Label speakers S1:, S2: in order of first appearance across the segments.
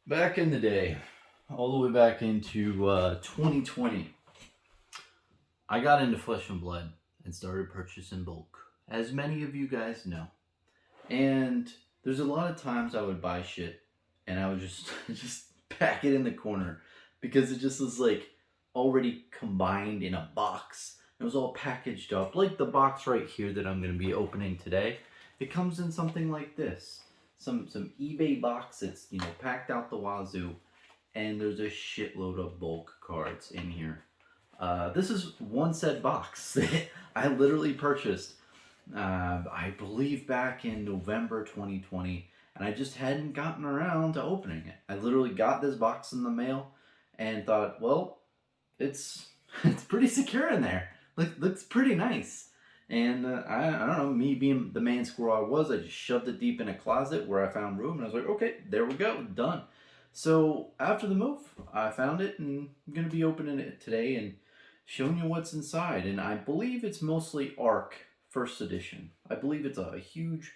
S1: Back in the day, all the way back into 2020, I got into Flesh and Blood and started purchasing bulk, as many of you guys know. And there's a lot of times I would buy shit and I would just just pack it in the corner because it just was like already combined in a box. It was all packaged up, like the box right here that I'm going to be opening today. It comes in something like this, some eBay box that's packed out the wazoo, and there's a shitload of bulk cards in here. This is one set box that I literally purchased, I believe back in November 2020, and I just hadn't gotten around to opening it. I literally got this box in the mail and thought, well, it's it's pretty secure in there. Looks pretty nice. And I don't know, me being the man squirrel I was, I just shoved it deep in a closet where I found room, and I was like, okay, there we go, done. So after the move, I found it, and I'm gonna be opening it today and showing you what's inside. And I believe it's mostly Arc First Edition. I believe it's a huge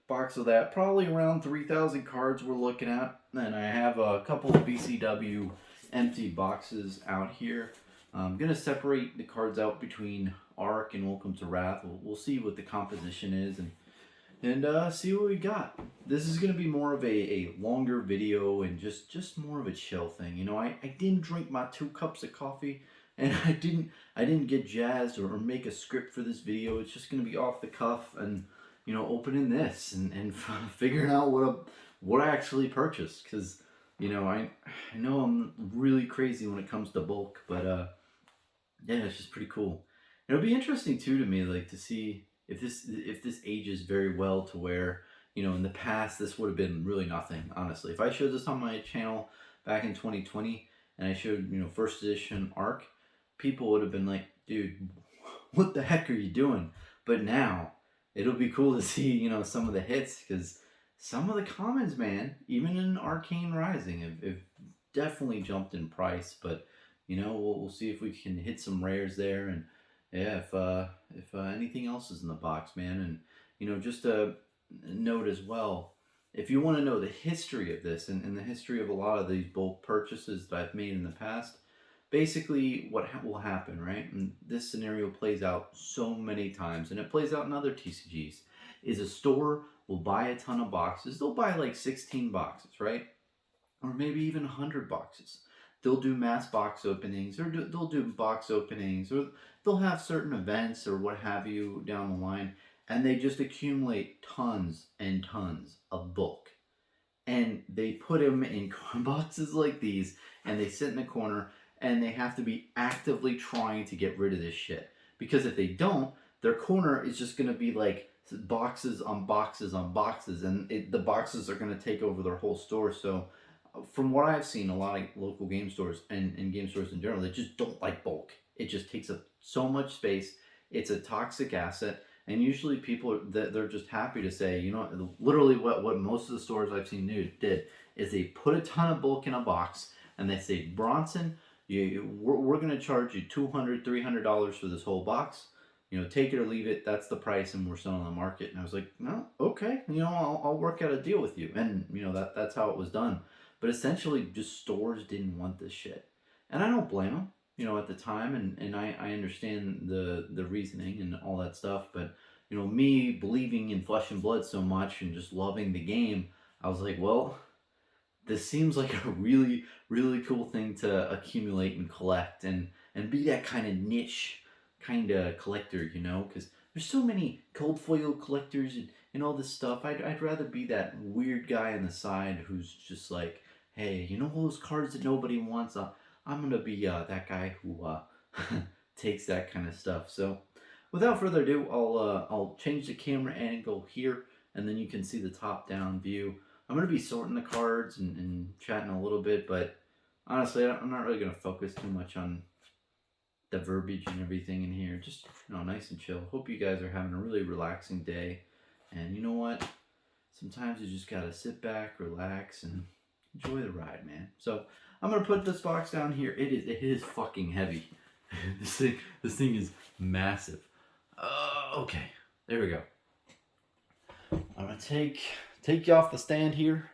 S1: box of that, probably around 3,000 cards we're looking at. And I have a couple of BCW empty boxes out here. I'm gonna separate the cards out between Arc and Welcome to Wrath. We'll see what the composition is and see what we got. This is gonna be more of a longer video and just more of a chill thing. I didn't drink my 2 cups of coffee, and I didn't get jazzed or make a script for this video. It's just gonna be off the cuff and opening this and figuring out what I actually purchased, because I know I'm really crazy when it comes to bulk, but yeah, it's just pretty cool. It'll be interesting too to me, like, to see if this ages very well, to where in the past this would have been really nothing. Honestly, if I showed this on my channel back in 2020 and I showed first edition Arc, people would have been like, dude, what the heck are you doing? But now it'll be cool to see some of the hits, because some of the commons, man, even in Arcane Rising, have definitely jumped in price. But we'll see if we can hit some rares there. And yeah, if anything else is in the box, man. And just a note as well, if you want to know the history of this and the history of a lot of these bulk purchases that I've made in the past, basically what will happen, right? And this scenario plays out so many times, and it plays out in other TCGs, is a store will buy a ton of boxes. They'll buy like 16 boxes, right? Or maybe even 100 boxes. They'll do mass box openings, or they'll do box openings, or they'll have certain events or what have you down the line, and they just accumulate tons and tons of bulk. And they put them in boxes like these, and they sit in the corner, and they have to be actively trying to get rid of this shit. Because if they don't, their corner is just going to be like boxes on boxes on boxes, and the boxes are going to take over their whole store. So from what I've seen, a lot of local game stores and game stores in general, they just don't like bulk. It just takes up so much space. It's a toxic asset. And usually people, they're just happy to say, literally what most of the stores I've seen did is they put a ton of bulk in a box, and they say, Bronson, we're going to charge you $200, $300 for this whole box. Take it or leave it. That's the price, and we're selling on the market. And I was like, no, okay, I'll work out a deal with you. And that's how it was done. But essentially, just stores didn't want this shit, and I don't blame them. At the time, and I understand the reasoning and all that stuff. But me believing in Flesh and Blood so much and just loving the game, I was like, well, this seems like a really, really cool thing to accumulate and collect, and be that kind of niche kind of collector, because there's so many cold foil collectors and all this stuff. I'd rather be that weird guy on the side who's just like, hey, all those cards that nobody wants? I'm going to be that guy who takes that kind of stuff. So without further ado, I'll change the camera angle here, and then you can see the top-down view. I'm going to be sorting the cards and chatting a little bit, but honestly, I'm not really going to focus too much on the verbiage and everything in here. Just, nice and chill. Hope you guys are having a really relaxing day. And you know what? Sometimes you just got to sit back, relax, and enjoy the ride, man. So I'm going to put this box down here. It is fucking heavy. This thing is massive. Okay, there we go. I'm going to take you off the stand here.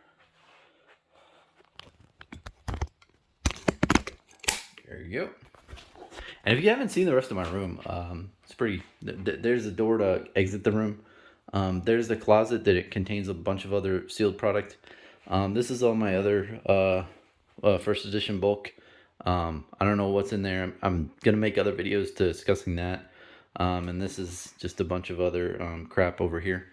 S1: There you go. And if you haven't seen the rest of my room, it's pretty. There's a door to exit the room. There's the closet that it contains a bunch of other sealed product. This is all my other first edition bulk. I don't know what's in there. I'm gonna make other videos discussing that. And this is just a bunch of other crap over here.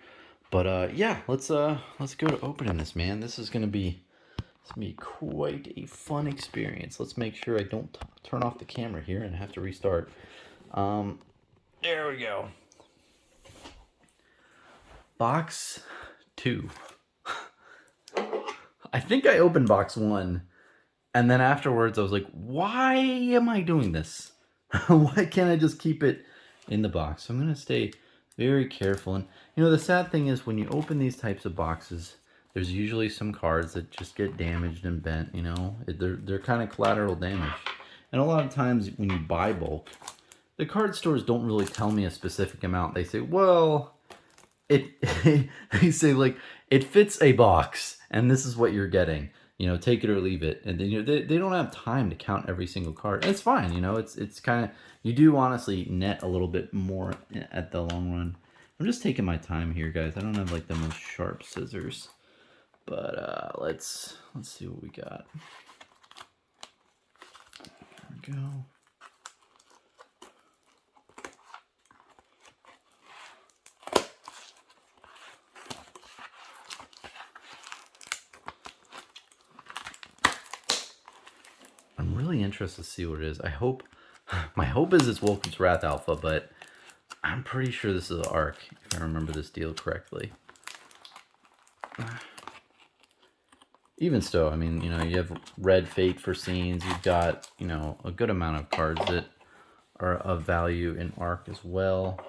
S1: But yeah, let's go to opening this, man. This is gonna be quite a fun experience. Let's make sure I don't turn off the camera here and have to restart. There we go. Box 2. I think I opened box 1, and then afterwards I was like, why am I doing this? Why can't I just keep it in the box? So I'm going to stay very careful. And you know, the sad thing is when you open these types of boxes, there's usually some cards that just get damaged and bent, you know. They're kind of collateral damage. And a lot of times when you buy bulk, the card stores don't really tell me a specific amount. They say, well, they say like, it fits a box and this is what you're getting. You know, take it or leave it. And then you know, they don't have time to count every single card. And it's fine, you know, it's kind of, you do honestly net a little bit more at the long run. I'm just taking my time here, guys. I don't have like the most sharp scissors. But let's see what we got. There we go. I'm really interested to see what it is. My hope is it's Welcome to Wrath Alpha, but I'm pretty sure this is Arc, if I remember this deal correctly. Even so, I mean, you know, you have Red Fate for scenes. You've got, you know, a good amount of cards that are of value in Arc as well.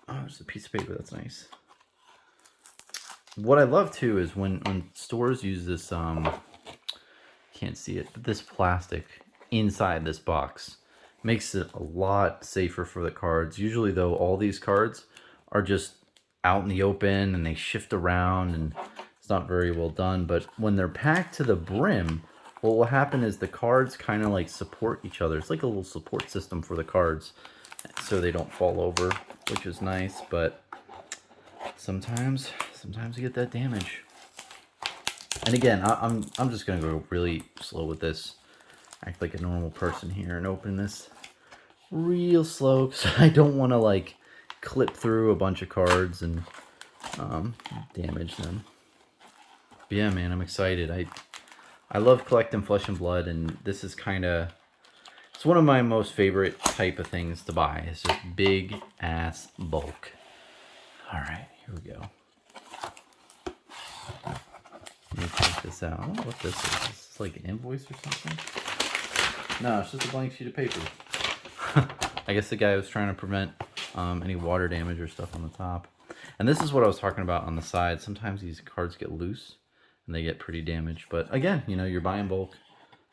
S1: Oh, there's a piece of paper. That's nice. What I love, too, is when stores use this, can't see it, but this plastic inside this box makes it a lot safer for the cards. Usually, though, all these cards are just out in the open and they shift around and not very well done. But when they're packed to the brim, what will happen is the cards kind of like support each other. It's like a little support system for the cards so they don't fall over, which is nice. But sometimes you get that damage. And again, I'm just gonna go really slow with this, act like a normal person here and open this real slow because I don't want to like clip through a bunch of cards and damage them. But yeah, man, I'm excited. I love collecting Flesh and Blood, and this is kind of, it's one of my most favorite type of things to buy. It's just big ass bulk. All right, here we go. Let me take this out. I don't know what this is. Is this like an invoice or something? No, it's just a blank sheet of paper. I guess the guy was trying to prevent any water damage or stuff on the top. And this is what I was talking about on the side. Sometimes these cards get loose and they get pretty damaged. But again, you know, you're buying bulk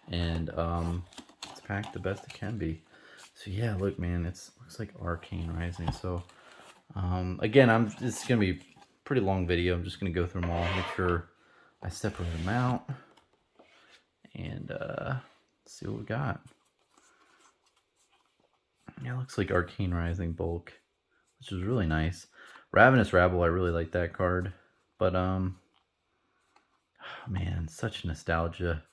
S1: and it's packed the best it can be. So yeah, look, man, looks like Arcane Rising. So again, it's gonna be a pretty long video. I'm just gonna go through them all, make sure I separate them out, and see what we got. Yeah, it looks like Arcane Rising bulk, which is really nice. Ravenous Rabble, I really like that card, but oh man, such nostalgia.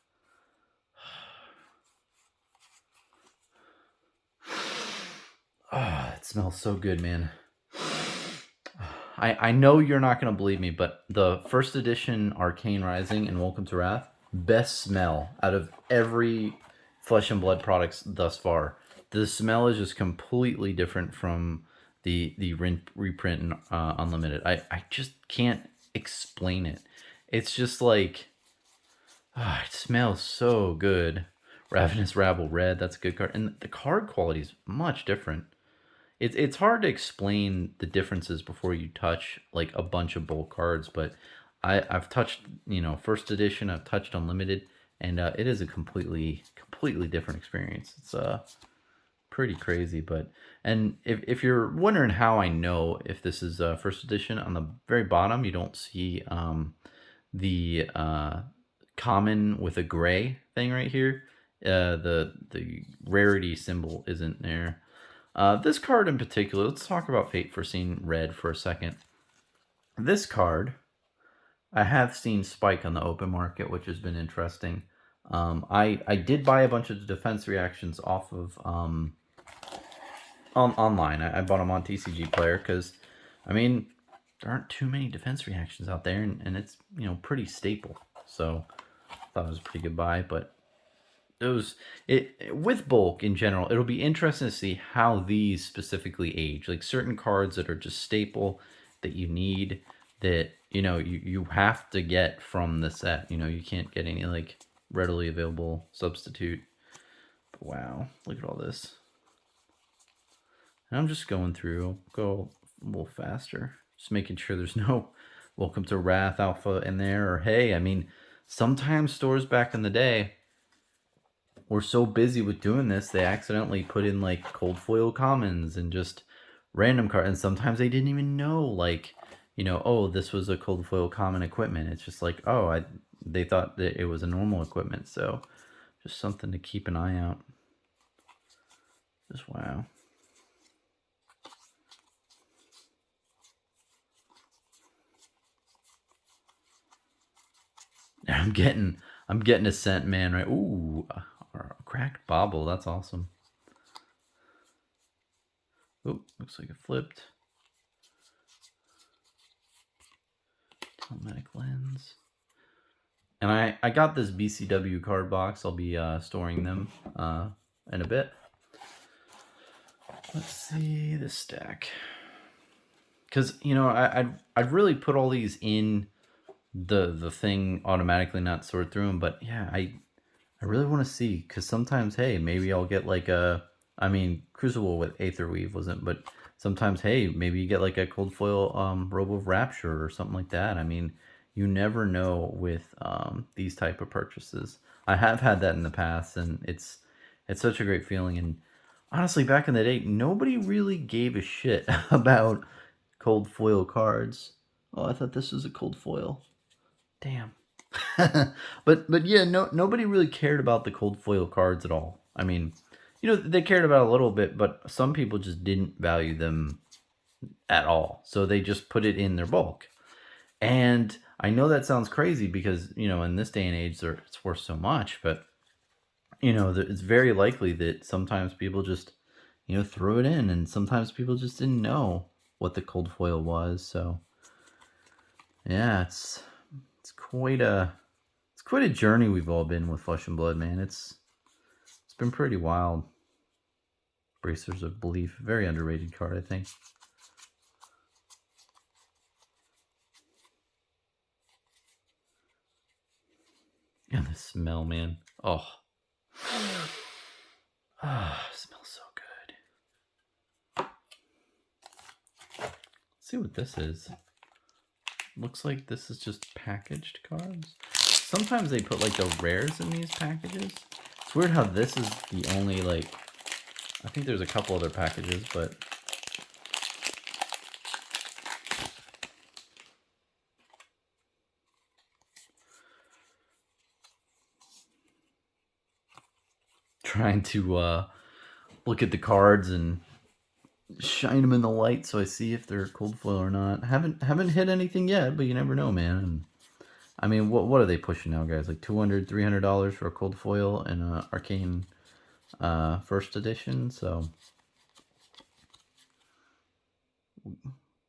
S1: Oh, it smells so good, man. I know you're not going to believe me, but the first edition Arcane Rising and Welcome to Wrath, best smell out of every Flesh and Blood products thus far. The smell is just completely different from the reprint and Unlimited. I just can't explain it. It's just like, it smells so good. Ravenous Rabble Red, that's a good card. And the card quality is much different. It's hard to explain the differences before you touch like a bunch of bulk cards, but I've touched, you know, first edition, I've touched Unlimited, and it is a completely different experience. It's pretty crazy. But and if you're wondering how I know if this is first edition, on the very bottom you don't see the common with a gray thing right here. the rarity symbol isn't there. This card in particular, let's talk about Fate Foreseen Red for a second. This card, I have seen spike on the open market, which has been interesting. I did buy a bunch of defense reactions off of online. I bought them on TCG Player because, I mean, there aren't too many defense reactions out there, and it's, you know, pretty staple. So I thought it was a pretty good buy. But with bulk in general, it'll be interesting to see how these specifically age. Like certain cards that are just staple that you need, that you have to get from the set. You can't get any like readily available substitute. But wow, look at all this. And I'm just going through, go a little faster, just making sure there's no Welcome to Wrath Alpha in there. Or hey, I mean, sometimes stores back in the day were so busy with doing this, they accidentally put in like cold foil commons and just random cards. And sometimes they didn't even know, like, oh, this was a cold foil common equipment. It's just like, oh, they thought that it was a normal equipment. So just something to keep an eye out. Just wow. I'm getting a Scent Man, right? Ooh, a cracked bobble. That's awesome. Oh, looks like it flipped. Telematic Lens. And I got this BCW card box. I'll be storing them in a bit. Let's see this stack. Because, I'd really put all these in the thing automatically, not sort through them. But yeah, I really want to see, because sometimes, hey, maybe I'll get like Crucible with Aetherweave wasn't, but sometimes, hey, maybe you get like a cold foil Robe of Rapture or something like that. I mean, you never know with these type of purchases. I have had that in the past, and it's such a great feeling. And honestly, back in the day, nobody really gave a shit about cold foil cards. Oh, I thought this was a cold foil. Damn. but yeah, nobody really cared about the cold foil cards at all. I mean, they cared about a little bit, but some people just didn't value them at all. So they just put it in their bulk. And I know that sounds crazy because, in this day and age, it's worth so much. But, it's very likely that sometimes people just, threw it in. And sometimes people just didn't know what the cold foil was. So, yeah, it's quite a journey we've all been with Flesh and Blood, man. It's been pretty wild. Bracers of Belief, very underrated card, I think. And the smell, man. Oh. Smells so good. Let's see what this is. Looks like this is just packaged cards. Sometimes they put like the rares in these packages. It's weird how this is the only, like, I think there's a couple other packages, but trying to look at the cards and shine them in the light so I see if they're cold foil or not. Haven't hit anything yet, but you never know, man. And I mean, what are they pushing now, guys? Like $200, $300 for a cold foil and a Arcane first edition. So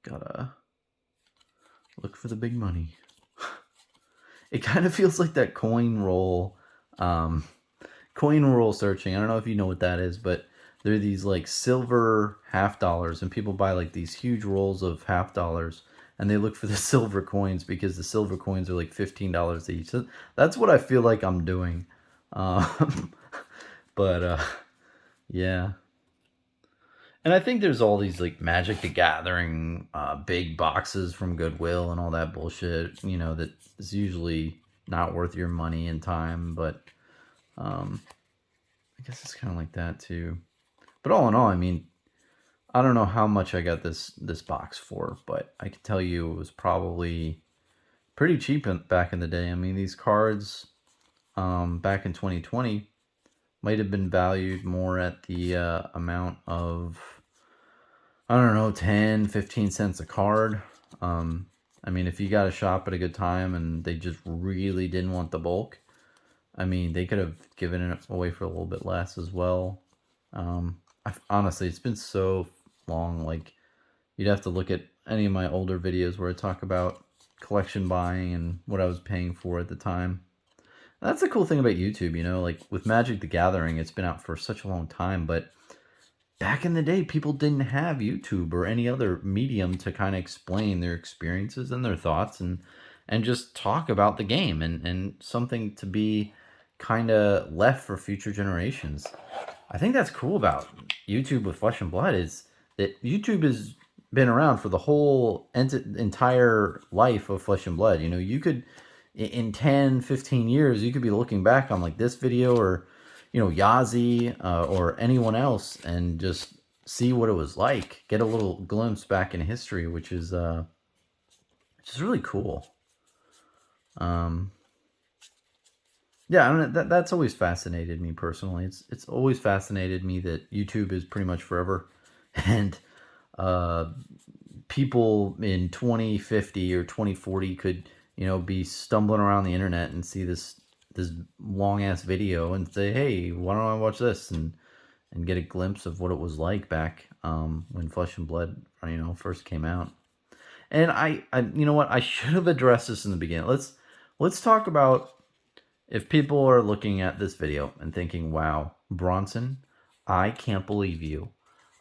S1: gotta look for the big money. It kind of feels like that coin roll searching. I don't know if you know what that is, but they're these like silver $50, and people buy like these huge rolls of $50, and they look for the silver coins because the silver coins are like $15 each. So that's what I feel like I'm doing. But yeah. And I think there's all these like Magic the Gathering big boxes from Goodwill and all that bullshit, that is usually not worth your money and time. But I guess it's kind of like that too. But all in all, I mean, I don't know how much I got this box for, but I can tell you it was probably pretty cheap back in the day. I mean, these cards back in 2020 might have been valued more at the amount of, I don't know, 10, 15 cents a card. I mean, if you got a shop at a good time and they just really didn't want the bulk, I mean, they could have given it away for a little bit less as well. Honestly, it's been so long. Like, you'd have to look at any of my older videos where I talk about collection buying and what I was paying for at the time. And that's the cool thing about YouTube, you know, like with Magic the Gathering, it's been out for such a long time, but back in the day, people didn't have YouTube or any other medium to kind of explain their experiences and their thoughts and just talk about the game and something to be kind of left for future generations. I think that's cool about YouTube with Flesh and Blood is that YouTube has been around for the whole entire life of Flesh and Blood. You know, you could, in 10, 15 years, you could be looking back on like this video or, you know, Yazi or anyone else and just see what it was like, get a little glimpse back in history, which is really cool. Yeah, I don't know, that's always fascinated me personally. It's always fascinated me that YouTube is pretty much forever, and people in 2050 or 2040 could, you know, be stumbling around the internet and see this long ass video and say, hey, why don't I watch this, and get a glimpse of what it was like back when Flesh and Blood, you know, first came out. And I you know what, I should have addressed this in the beginning. Let's talk about, if people are looking at this video and thinking, wow, Bronson, I can't believe you.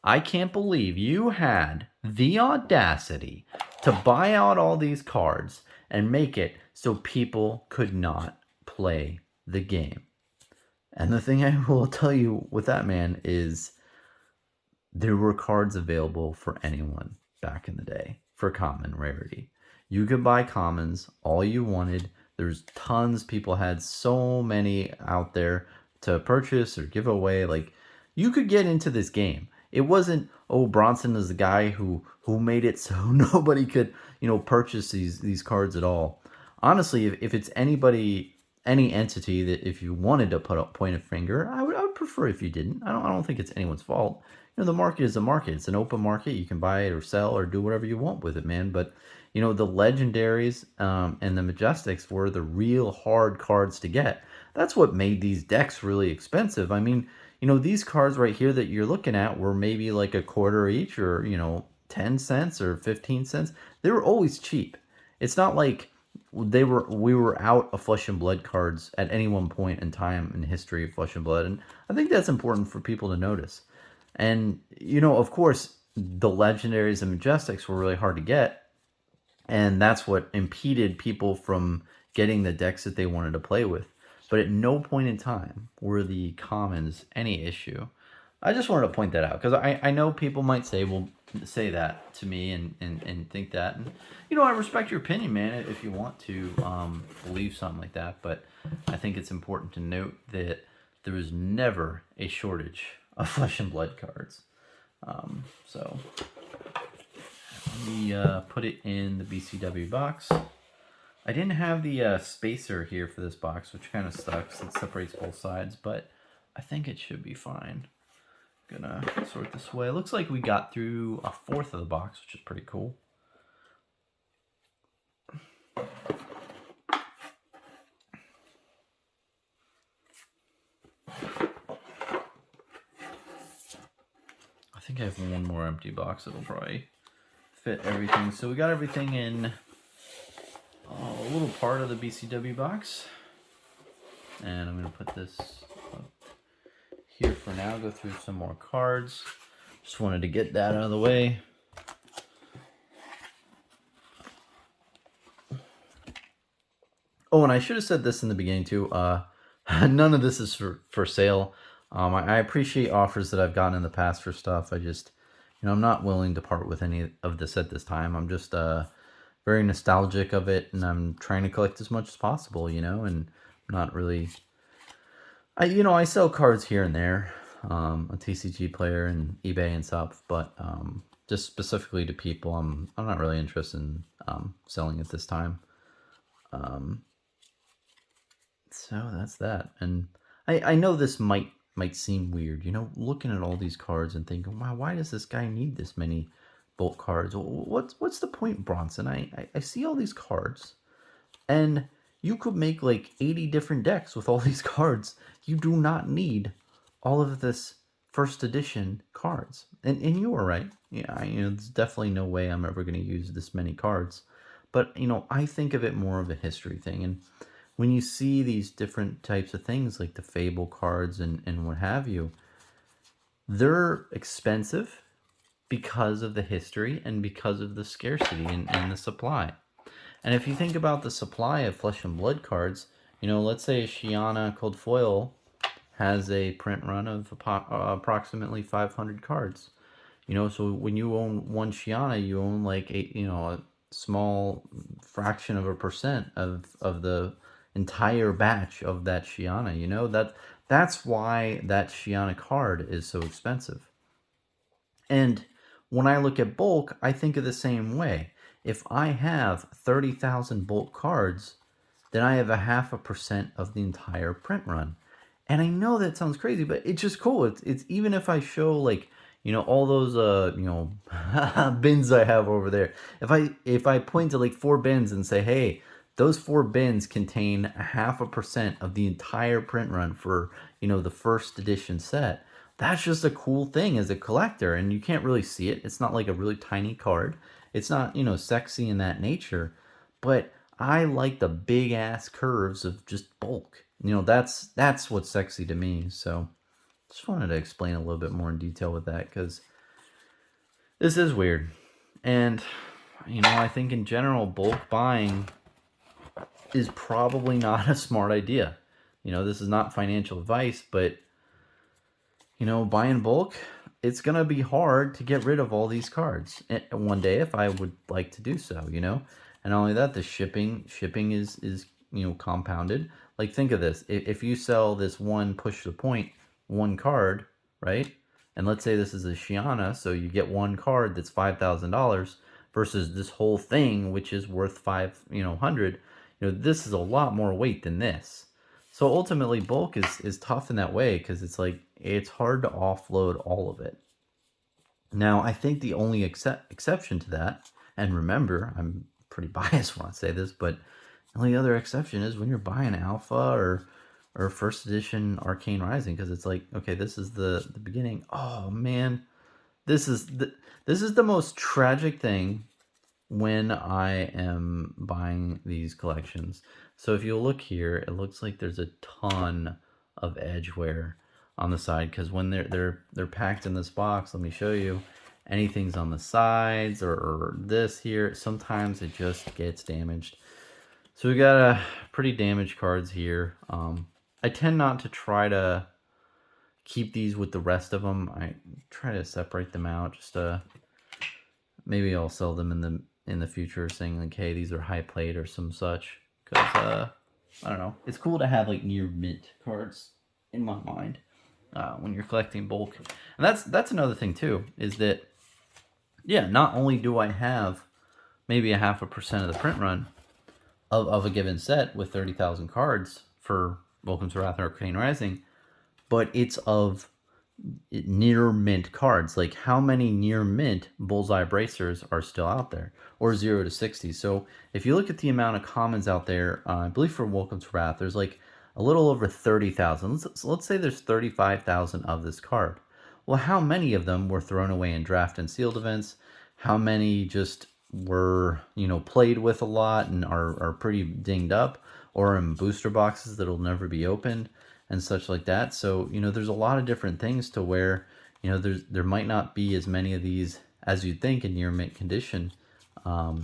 S1: I can't believe you had the audacity to buy out all these cards and make it so people could not play the game. And the thing I will tell you with that, man, is there were cards available for anyone back in the day for common rarity. You could buy commons all you wanted. There's tons. People had so many out there to purchase or give away. Like, you could get into this game. It wasn't, oh, Bronson is the guy who made it so nobody could, you know, purchase these cards at all. Honestly, if it's anybody, any entity that if you wanted to put up point a finger, I would prefer if you didn't. I don't think it's anyone's fault. You know, the market is a market. It's an open market. You can buy it or sell or do whatever you want with it, man. But you know, the legendaries and the majestics were the real hard cards to get. That's what made these decks really expensive. I mean, you know, these cards right here that you're looking at were maybe like a quarter each, or, you know, 10 cents or 15 cents. They were always cheap. It's not like we were out of Flesh and Blood cards at any one point in time in history of Flesh and Blood. And I think that's important for people to notice. And, you know, of course, the legendaries and majestics were really hard to get. And that's what impeded people from getting the decks that they wanted to play with. But at no point in time were the commons any issue. I just wanted to point that out because I know people might say, well, say that to me and think that. And, you know, I respect your opinion, man, if you want to believe something like that. But I think it's important to note that there was never a shortage of Flesh and Blood cards. So let me put it in the BCW box. I didn't have the spacer here for this box, which kind of sucks. It separates both sides, but I think it should be fine. Gonna sort this away. It looks like we got through a fourth of the box, which is pretty cool. I think I have one more empty box that'll probably fit everything. So we got everything in a little part of the BCW box. And I'm going to put this here for now. Go through some more cards. Just wanted to get that out of the way. Oh, and I should have said this in the beginning too. None of this is for sale. I appreciate offers that I've gotten in the past for stuff. I just, you know, I'm not willing to part with any of this at this time. I'm just very nostalgic of it, and I'm trying to collect as much as possible, you know, and I'm not really... I sell cards here and there, a TCG player and eBay and stuff, but just specifically to people, I'm not really interested in selling at this time. So that's that. And I know this might might seem weird, you know, looking at all these cards and thinking, wow, why does this guy need this many bulk cards? What's the point, Bronson? I see all these cards, and you could make like 80 different decks with all these cards. You do not need all of this first edition cards. And you were right. Yeah, you know, there's definitely no way I'm ever going to use this many cards. But, you know, I think of it more of a history thing. And when you see these different types of things like the Fable cards and what have you, they're expensive because of the history and because of the scarcity and the supply. And if you think about the supply of Flesh and Blood cards, you know, let's say Shiana Cold Foil has a print run of approximately 500 cards. You know, so when you own one Shiana, you own like a small fraction of a percent of the entire batch of that Shiana. You know, that's why that Shiana card is so expensive. And when I look at bulk, I think of the same way. If I have 30,000 bulk cards, then I have a 0.5% of the entire print run. And I know that sounds crazy, but it's just cool. It's even if I show like, you know, all those bins I have over there. If I point to like 4 bins and say, hey, those 4 bins contain a 0.5% of the entire print run for, you know, the first edition set. That's just a cool thing as a collector, and you can't really see it. It's not like a really tiny card. It's not, you know, sexy in that nature, but I like the big ass curves of just bulk. You know, that's what's sexy to me. So just wanted to explain a little bit more in detail with that, because this is weird. And, you know, I think in general, bulk buying is probably not a smart idea. You know, this is not financial advice, but, you know, buying bulk, it's going to be hard to get rid of all these cards one day if I would like to do so, you know? And not only that, the shipping is, you know, compounded. Like, think of this. If you sell this one push to the point, one card, right? And let's say this is a Shiana, so you get one card that's $5,000 versus this whole thing, which is worth $500. You know, this is a lot more weight than this. So ultimately, bulk is tough in that way, because it's like, it's hard to offload all of it. Now, I think the only exception to that, and remember, I'm pretty biased when I say this, but the only other exception is when you're buying Alpha or first edition Arcane Rising, because it's like, okay, this is the beginning. Oh man, this is the most tragic thing when I am buying these collections. So if you look here, it looks like there's a ton of edge wear on the side, because when they're packed in this box, let me show you, anything's on the sides or this here, sometimes it just gets damaged. So we got a pretty damaged cards here. I tend not to try to keep these with the rest of them. I try to separate them out. Just maybe I'll sell them in the future, saying like, hey, these are high plate or some such. Because I don't know, it's cool to have like near mint cards in my mind when you're collecting bulk. And that's another thing too, is that, yeah, not only do I have maybe a 0.5% of the print run of a given set with 30,000 cards for Welcome to Wrath and Arcane Rising, but it's of near mint cards. Like, how many near mint bullseye bracers are still out there, or 0 to 60? So if you look at the amount of commons out there, I believe for Welcome to Wrath, there's like a little over 30,000. Let's say there's 35,000 of this card. Well, how many of them were thrown away in draft and sealed events? How many just were, you know, played with a lot and are pretty dinged up, or in booster boxes that'll never be opened and such like that? So, you know, there's a lot of different things to where, you know, there might not be as many of these as you'd think in near mint condition,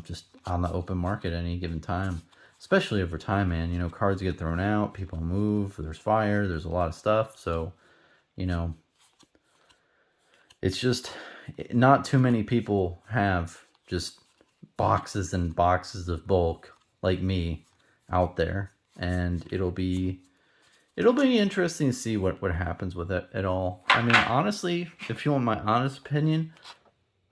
S1: just on the open market at any given time. Especially over time, man. You know, cards get thrown out, people move, there's fire, there's a lot of stuff. So, you know, it's just not too many people have just boxes and boxes of bulk like me out there. And it'll be interesting to see what happens with it at all. I mean, honestly, if you want my honest opinion,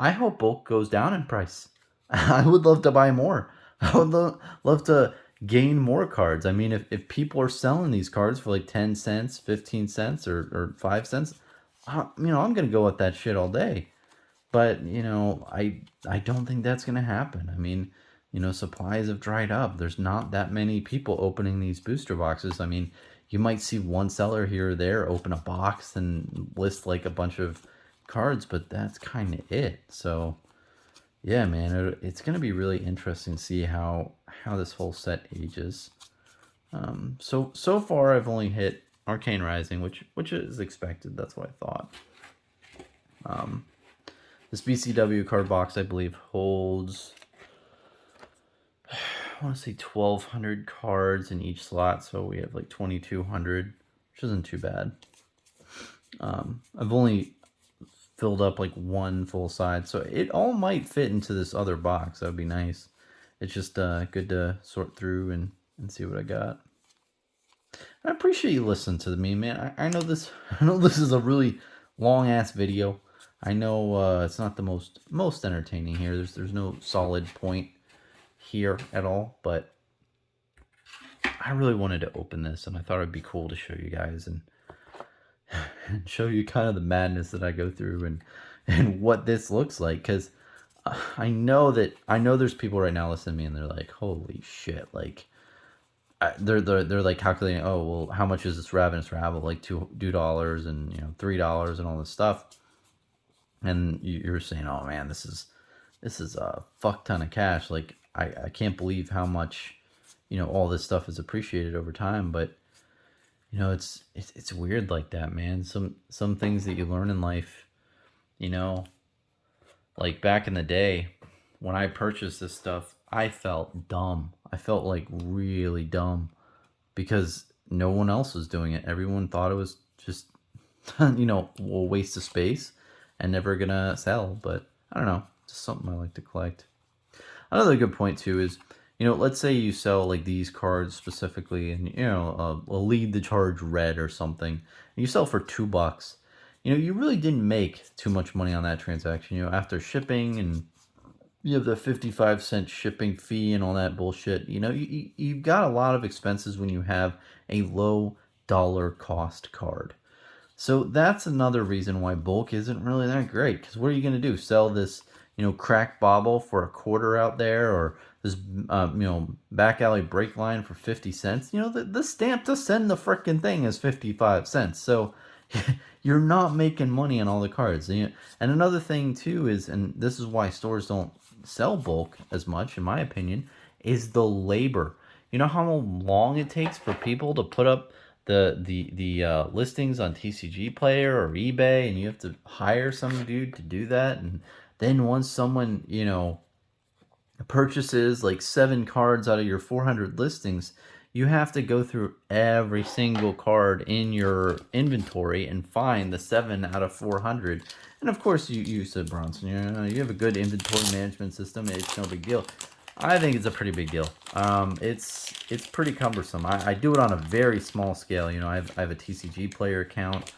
S1: I hope bulk goes down in price. I would love to buy more. I would love to gain more cards. I mean, if people are selling these cards for like 10 cents, 15 cents, or 5 cents, I'm going to go with that shit all day. But, I don't think that's going to happen. I mean, supplies have dried up. There's not that many people opening these booster boxes. I mean, you might see one seller here or there open a box and list like a bunch of cards, but that's kind of it. So, yeah, man, it's going to be really interesting to see how this whole set ages. So far I've only hit Arcane Rising, which is expected. That's what I thought. This BCW card box, I believe, holds, I want to say 1,200 cards in each slot, so we have like 2,200, which isn't too bad. I've only filled up like one full side, so it all might fit into this other box. That would be nice. It's just good to sort through and see what I got. I appreciate you listening to me, man. I know this. I know this is a really long ass video. I know it's not the most entertaining here. There's no solid point here at all, but I really wanted to open this, and I thought it'd be cool to show you guys and show you kind of the madness that I go through and what this looks like. Because I know there's people right now listening to me, and they're like, "Holy shit!" Like they're like calculating, "Oh well, how much is this Ravenous Rabble? Like $2 and $3 and all this stuff." And you're saying, "Oh man, this is a fuck ton of cash." Like I can't believe how much all this stuff is appreciated over time. But it's weird like that, man. Some things that you learn in life, like back in the day when I purchased this stuff, I felt dumb. I felt like really dumb because no one else was doing it. Everyone thought it was just a waste of space and never gonna sell. But I don't know, just something I like to collect. Another good point too is, let's say you sell like these cards specifically, and a lead the charge red or something, and you sell for $2. You really didn't make too much money on that transaction. After shipping, and you have the 55-cent shipping fee and all that bullshit. You've got a lot of expenses when you have a low dollar cost card. So that's another reason why bulk isn't really that great. Because what are you going to do? Sell this, crack bauble for $0.25 out there, or this, back alley break line for 50 cents? The stamp to send the frickin' thing is 55 cents. So you're not making money on all the cards. And another thing too is, and this is why stores don't sell bulk as much, in my opinion, is the labor. You know how long it takes for people to put up the listings on TCG Player or eBay, and you have to hire some dude to do that, and then once someone purchases like 7 cards out of your 400 listings, you have to go through every single card in your inventory and find the 7 out of 400. And of course, you said, Bronson, you have a good inventory management system. It's no big deal. I think it's a pretty big deal. It's pretty cumbersome. I do it on a very small scale. I have a TCG Player account,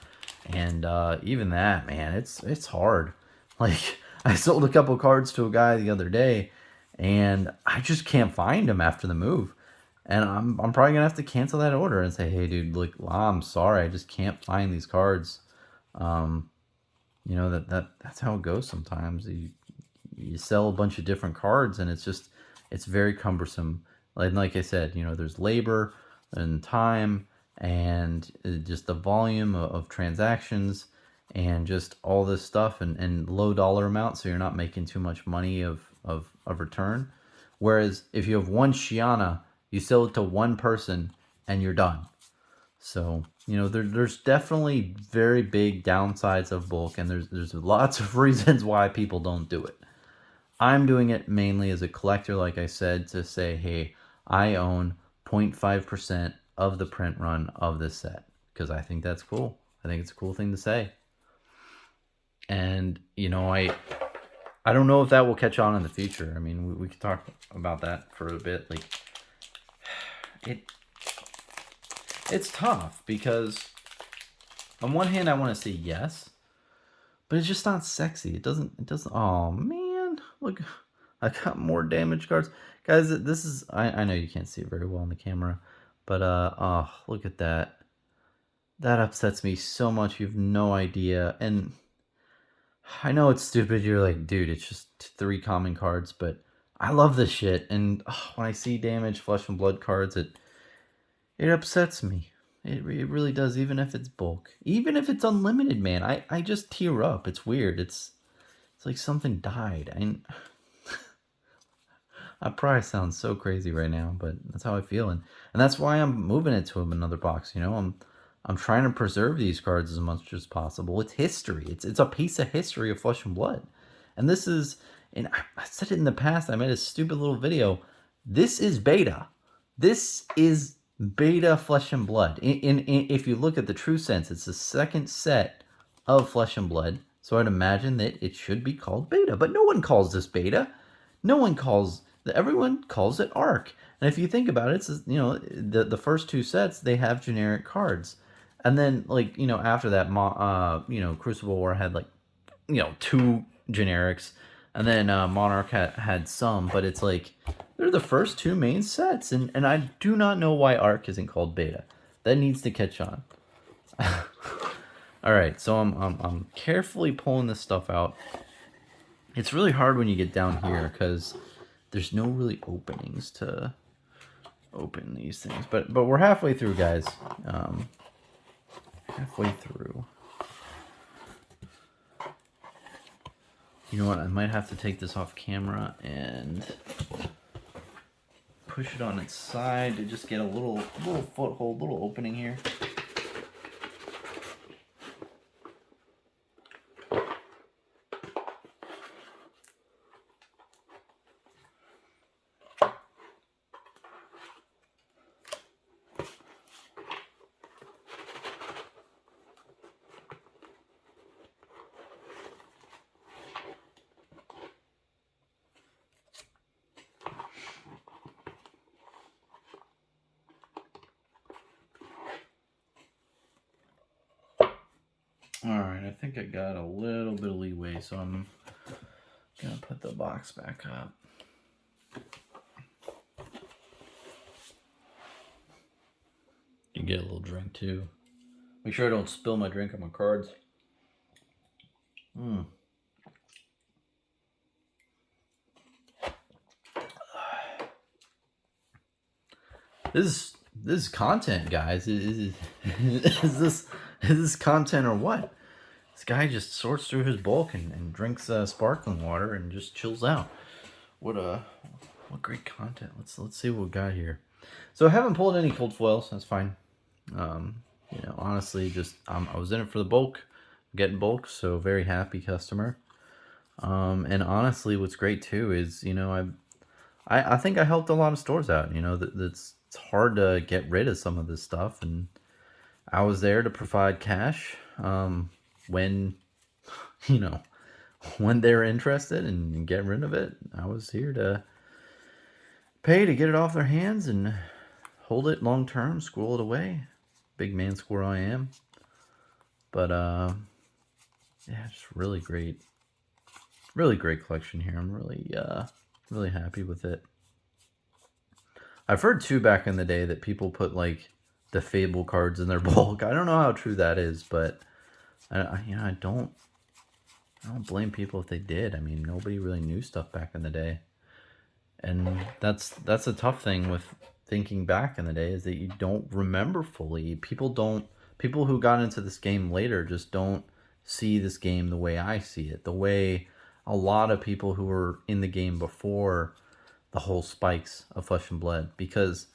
S1: and even that, man, it's hard. Like, I sold a couple cards to a guy the other day, and I just can't find them after the move. And I'm probably gonna have to cancel that order and say, "Hey, dude, look, I'm sorry, I just can't find these cards." That's how it goes sometimes. You sell a bunch of different cards, and it's very cumbersome. Like I said, there's labor and time, and just the volume of transactions, and just all this stuff, and low dollar amount, so you're not making too much money of return. Whereas if you have one Shiana, you sell it to one person and you're done. So there's definitely very big downsides of bulk, and there's lots of reasons why people don't do it. I'm doing it mainly as a collector, like I said, to say, hey, I own 0.5% of the print run of this set, because I think that's cool. I think it's a cool thing to say. And I don't know if that will catch on in the future. I mean, we could talk about that for a bit. Like, it's tough, because on one hand I want to say yes, but it's just not sexy. It doesn't. Oh man, look I got more damage cards. Guys, this is... I know you can't see it very well on the camera. But, oh, look at that. That upsets me so much. You have no idea. And I know it's stupid. You're like, dude, it's just 3 common cards. But I love this shit. And when I see damage Flesh and Blood cards, it upsets me. It really does, even if it's bulk. Even if it's unlimited, man. I just tear up. It's weird. It's like something died. I probably sound so crazy right now, but that's how I feel, and that's why I'm moving it to another box. You know, I'm trying to preserve these cards as much as possible. It's history. It's a piece of history of Flesh and Blood, and this is. And I said it in the past. I made a stupid little video. This is beta. This is beta Flesh and Blood. If you look at the true sense, it's the second set of Flesh and Blood. So I'd imagine that it should be called beta, but no one calls this beta. No one calls. Everyone calls it Arc. And if you think about it, it's, you know, the first 2 sets, they have generic cards. And then, like, you know, after that, you know, Crucible War had, like, you know, 2 generics. And then Monarch had some, but it's like, they're the first 2 main sets. And I do not know why Arc isn't called beta. That needs to catch on. All right, so I'm carefully pulling this stuff out. It's really hard when you get down here, because there's no really openings to open these things. But we're halfway through, guys. Halfway through. You know what? I might have to take this off camera and push it on its side to just get a little foothold, little opening here. Alright, I think I got a little bit of leeway, so I'm gonna put the box back up. You get a little drink too. Make sure I don't spill my drink on my cards. This is content, guys. Is this content or what? This guy just sorts through his bulk and drinks sparkling water and just chills out. What great content. Let's see what we got here. So I haven't pulled any cold foils. That's fine. You know, honestly, just I was in it for the bulk, getting bulk. So very happy customer. And honestly, what's great too is, you know, I think I helped a lot of stores out. You know, it's hard to get rid of some of this stuff, and I was there to provide cash when, you know, when they're interested and get rid of it. I was here to pay to get it off their hands and hold it long term, squirrel it away. Big man squirrel I am. But yeah, just really great collection here. I'm really happy with it. I've heard too back in the day that people put like the Fable cards in their bulk. I don't know how true that is, but I don't blame people if they did. I mean, nobody really knew stuff back in the day, and that's a tough thing with thinking back in the day, is that you don't remember fully. People who got into this game later just don't see this game the way I see it, the way a lot of people who were in the game before the whole spikes of Flesh and Blood, because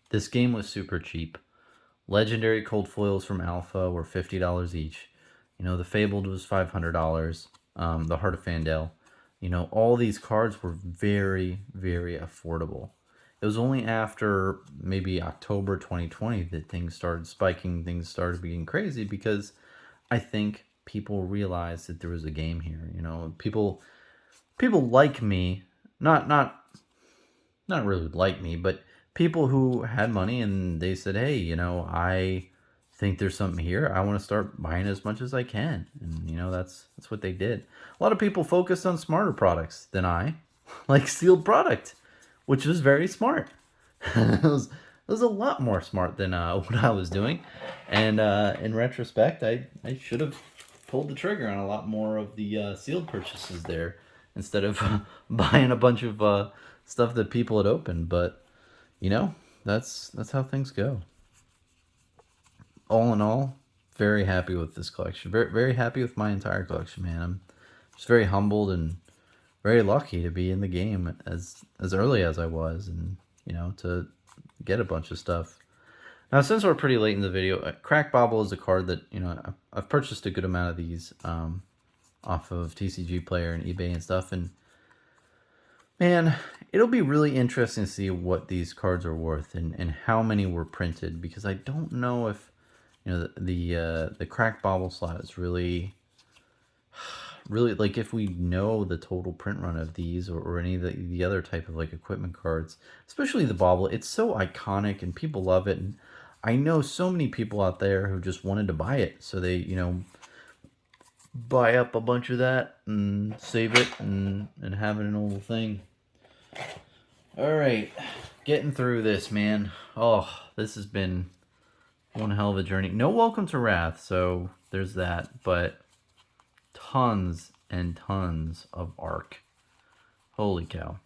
S1: this game was super cheap. Legendary cold foils from Alpha were $50 each. You know, the Fabled was $500. The Heart of Fandel. You know, all these cards were very, very affordable. It was only after maybe October 2020 that things started spiking, things started being crazy, because I think people realized that there was a game here. You know, people like me, not really like me, but people who had money, and they said, hey, you know, I think there's something here. I want to start buying as much as I can. And, you know, that's what they did. A lot of people focused on smarter products than I, like sealed product, which was very smart. it was a lot more smart than what I was doing. And in retrospect, I should have pulled the trigger on a lot more of the sealed purchases there instead of buying a bunch of stuff that people had opened. But, you know, that's how things go. All in all, very happy with this collection. Very, very happy with my entire collection, man. I'm just very humbled and very lucky to be in the game as early as I was, and, you know, to get a bunch of stuff. Now, since we're pretty late in the video, Crack Bobble is a card that, you know, I've purchased a good amount of these off of TCG Player and eBay and stuff, and man, it'll be really interesting to see what these cards are worth and how many were printed, because I don't know if, you know, the Crack Bobble slot is really, like, if we know the total print run of these or any of the other type of, like, equipment cards, especially the Bobble. It's so iconic and people love it, and I know so many people out there who just wanted to buy it, so they, you know, buy up a bunch of that and save it and have it in a little thing. All right, getting through this, man. Oh, this has been one hell of a journey. No Welcome to Wrath, so there's that, but tons and tons of Arc. Holy cow.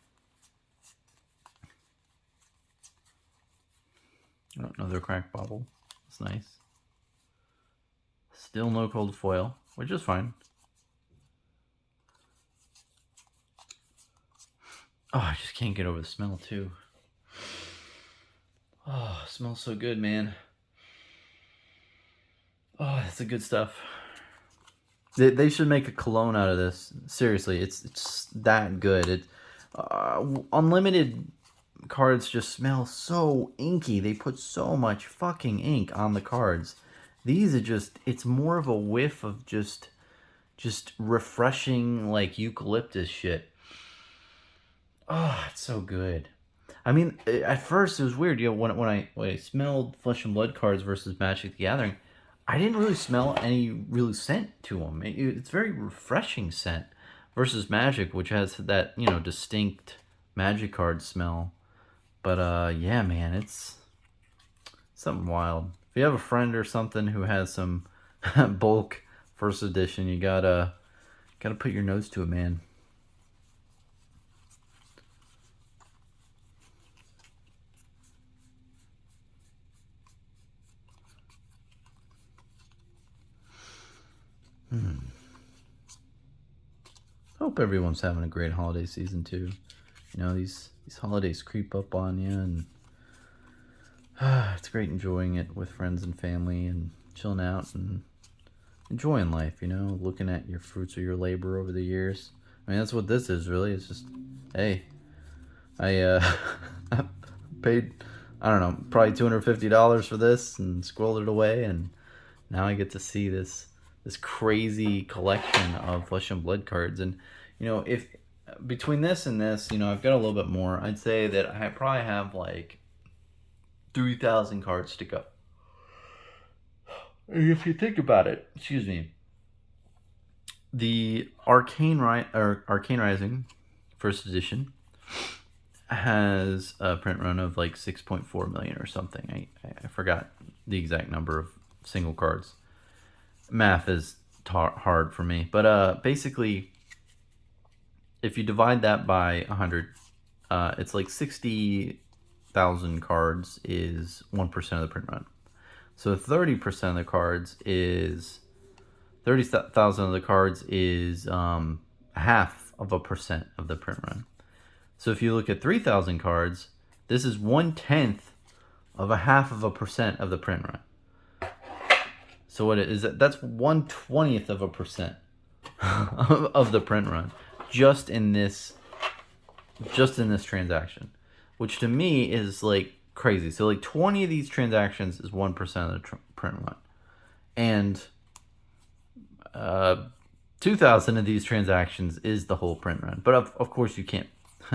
S1: Oh, another Crack Bobble. That's nice. Still no cold foil, which is fine. Oh, I just can't get over the smell, too. Oh, it smells so good, man. Oh, that's the good stuff. They should make a cologne out of this. Seriously, it's that good. Unlimited cards just smell so inky. They put so much fucking ink on the cards. These are just, it's more of a whiff of just refreshing, like, eucalyptus shit. Oh, it's so good. I mean, at first it was weird, you know, when I smelled Flesh and Blood cards versus Magic the Gathering, I didn't really smell any real scent to them. It's very refreshing scent versus Magic, which has that, you know, distinct Magic card smell. But yeah, man, it's something wild. If you have a friend or something who has some bulk first edition, you gotta put your nose to it, man. Hope everyone's having a great holiday season too. You know, these holidays creep up on you, and it's great enjoying it with friends and family and chilling out and enjoying life, you know, looking at your fruits of your labor over the years. I mean, that's what this is, really. It's just, hey, I paid, I don't know, probably $250 for this and squirreled it away, and now I get to see this crazy collection of Flesh and Blood cards. And, you know, if between this and this, you know, I've got a little bit more. I'd say that I probably have like 3,000 cards to go. If you think about it, excuse me, the Arcane Rising first edition has a print run of like 6.4 million or something. I forgot the exact number of single cards. Math is hard for me, but basically, if you divide that by 100, it's like 60,000 cards is 1% of the print run. So 30% of the cards is 30,000 of the cards is half of a percent of the print run. So if you look at 3,000 cards, this is 1/10 of a half of a percent of the print run. So what is that? That's 1/20th of a percent of the print run, just in this transaction, which to me is like crazy. So like 20 of these transactions is 1% of the print run, and 2,000 of these transactions is the whole print run. But of course you can't.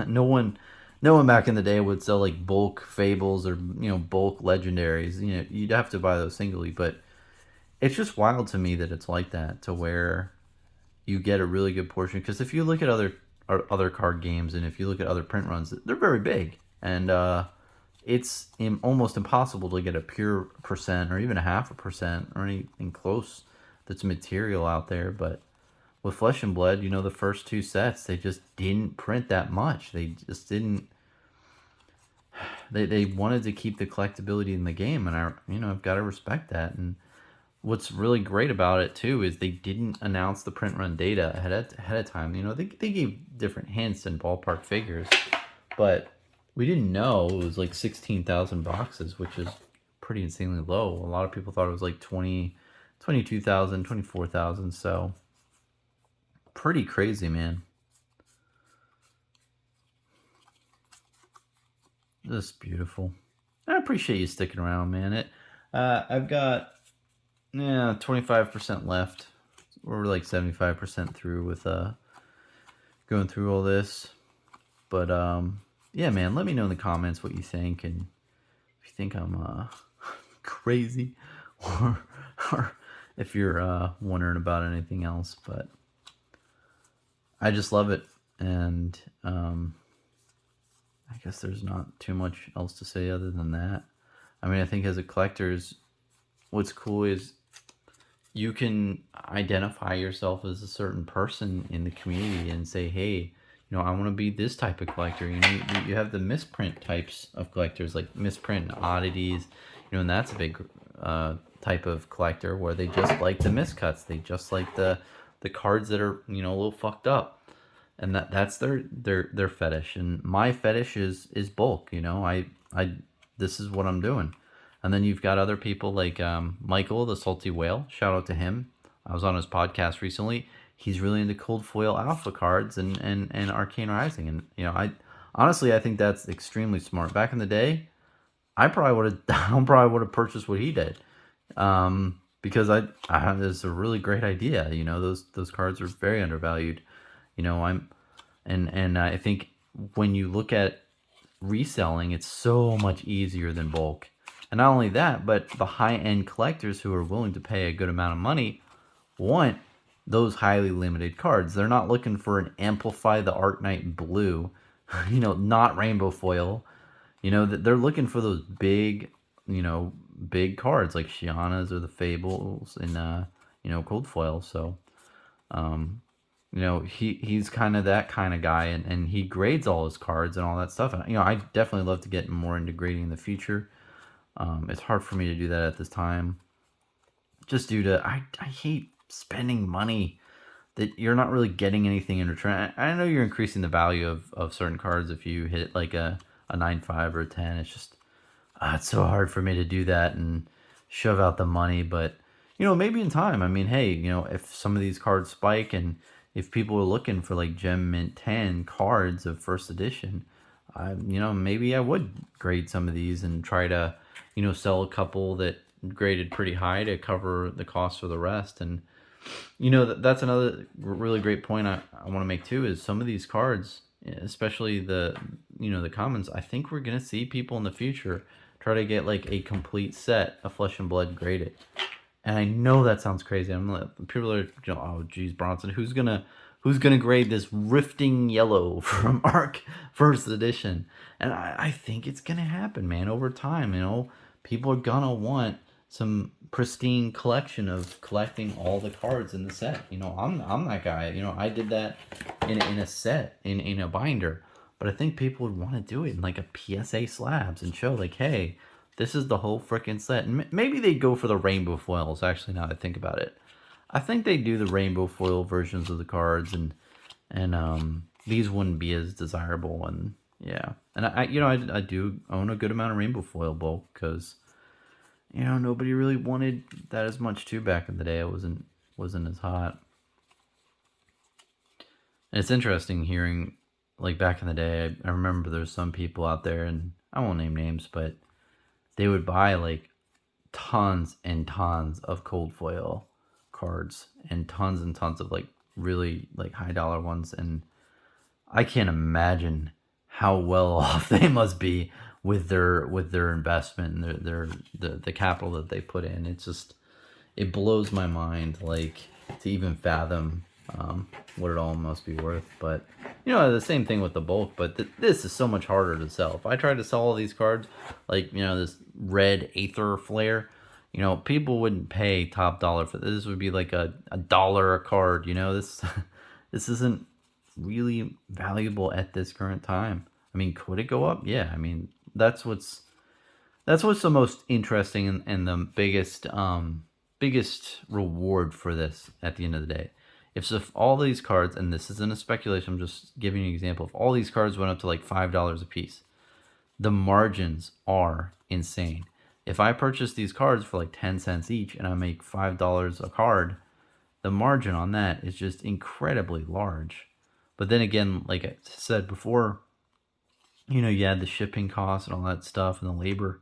S1: No one back in the day would sell like bulk fables or, you know, bulk legendaries. You know, you'd have to buy those singly, but it's just wild to me that it's like that, to where you get a really good portion. Because if you look at other card games, and if you look at other print runs, they're very big, and it's almost impossible to get a pure percent or even a half a percent or anything close that's material out there. But with Flesh and Blood, the first two sets, they just didn't print that much. They just didn't. They wanted to keep the collectability in the game, and I've got to respect that. And what's really great about it too is they didn't announce the print run data ahead of time. They gave different hints and ballpark figures, but we didn't know it was like 16,000 boxes, which is pretty insanely low. A lot of people thought it was like 22,000, 24,000. So pretty crazy, man. Just beautiful. I appreciate you sticking around, man. I've got 25% left. We're like 75% through with going through all this. But yeah, man, let me know in the comments what you think, and if you think I'm crazy, or if you're wondering about anything else. But I just love it, and I guess there's not too much else to say other than that. I mean, I think as a collector, what's cool is you can identify yourself as a certain person in the community and say, hey, I want to be this type of collector. You have the misprint types of collectors, like misprint and oddities, and that's a big type of collector where they just like the miscuts. They just like the cards that are, a little fucked up. And that's their fetish. And my fetish is bulk. This is what I'm doing. And then you've got other people like Michael, the Salty Whale. Shout out to him. I was on his podcast recently. He's really into cold foil alpha cards and Arcane Rising. And I honestly, I think that's extremely smart. Back in the day, I probably would have purchased what he did. Because it's a really great idea. Those cards are very undervalued. I think when you look at reselling, it's so much easier than bulk. And not only that, but the high-end collectors who are willing to pay a good amount of money want those highly limited cards. They're not looking for an Amplify the Arknight Blue, not rainbow foil. They're looking for those big, big cards like Shiana's or the Fables and, cold foil. So, he's kind of that kind of guy, and he grades all his cards and all that stuff. And, I definitely love to get more into grading in the future. It's hard for me to do that at this time, just due to, I hate spending money that you're not really getting anything in return. I know you're increasing the value of certain cards if you hit like a 9.5 or a 10. It's just, it's so hard for me to do that and shove out the money. But, maybe in time, I mean, hey, if some of these cards spike, and if people are looking for like Gem Mint 10 cards of first edition, maybe I would grade some of these and try to, sell a couple that graded pretty high to cover the cost for the rest. And, that's another really great point I want to make too, is some of these cards, especially the commons, I think we're going to see people in the future try to get like a complete set of Flesh and Blood graded. And I know that sounds crazy. I'm like, people are, oh geez, Bronson, who's gonna grade this Rifting Yellow from Arc First Edition? And I think it's gonna happen, man. Over time, people are gonna want some pristine collection of collecting all the cards in the set. I'm that guy. I did that in a set in a binder, but I think people would want to do it in like a PSA slabs and show like, hey, this is the whole freaking set. And maybe they go for the rainbow foils, actually, now that I think about it. I think they do the rainbow foil versions of the cards, and these wouldn't be as desirable. And yeah, and I do own a good amount of rainbow foil bulk, because nobody really wanted that as much too back in the day. It wasn't as hot. And it's interesting hearing, like back in the day, I remember there's some people out there, and I won't name names, but they would buy like tons and tons of cold foil cards and tons of like really like high dollar ones. And I can't imagine how well off they must be with their investment and the capital that they put in. It's it blows my mind, like, to even fathom what it all must be worth. But, you know, the same thing with the bulk, but this is so much harder to sell. If I tried to sell all these cards, like, you know, this red Aether Flare, you know, people wouldn't pay top dollar for this. This would be like a dollar a card, you know. This this isn't really valuable at this current time. I mean, could it go up? Yeah, I mean, that's what's the most interesting and the biggest reward for this at the end of the day. If all these cards, and this isn't a speculation, I'm just giving you an example, if all these cards went up to like $5 a piece, the margins are insane. If I purchase these cards for like 10 cents each and I make $5 a card, the margin on that is just incredibly large. But then again, like I said before, you know, you add the shipping costs and all that stuff and the labor,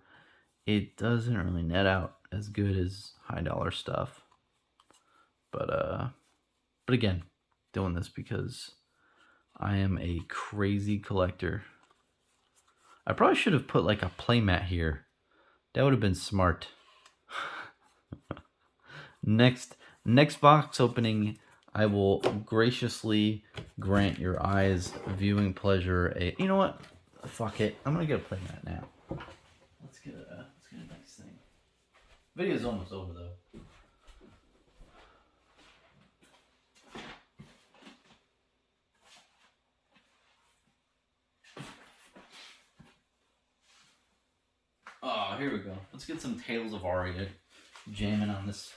S1: it doesn't really net out as good as high dollar stuff. But again, doing this because I am a crazy collector. I probably should have put like a playmat here. That would have been smart. Next box opening, I will graciously grant your eyes viewing pleasure. You know what? Fuck it. I'm gonna get a playmat now. Let's get a nice thing. Video's almost over though. Oh, here we go. Let's get some Tales of Aria jamming on this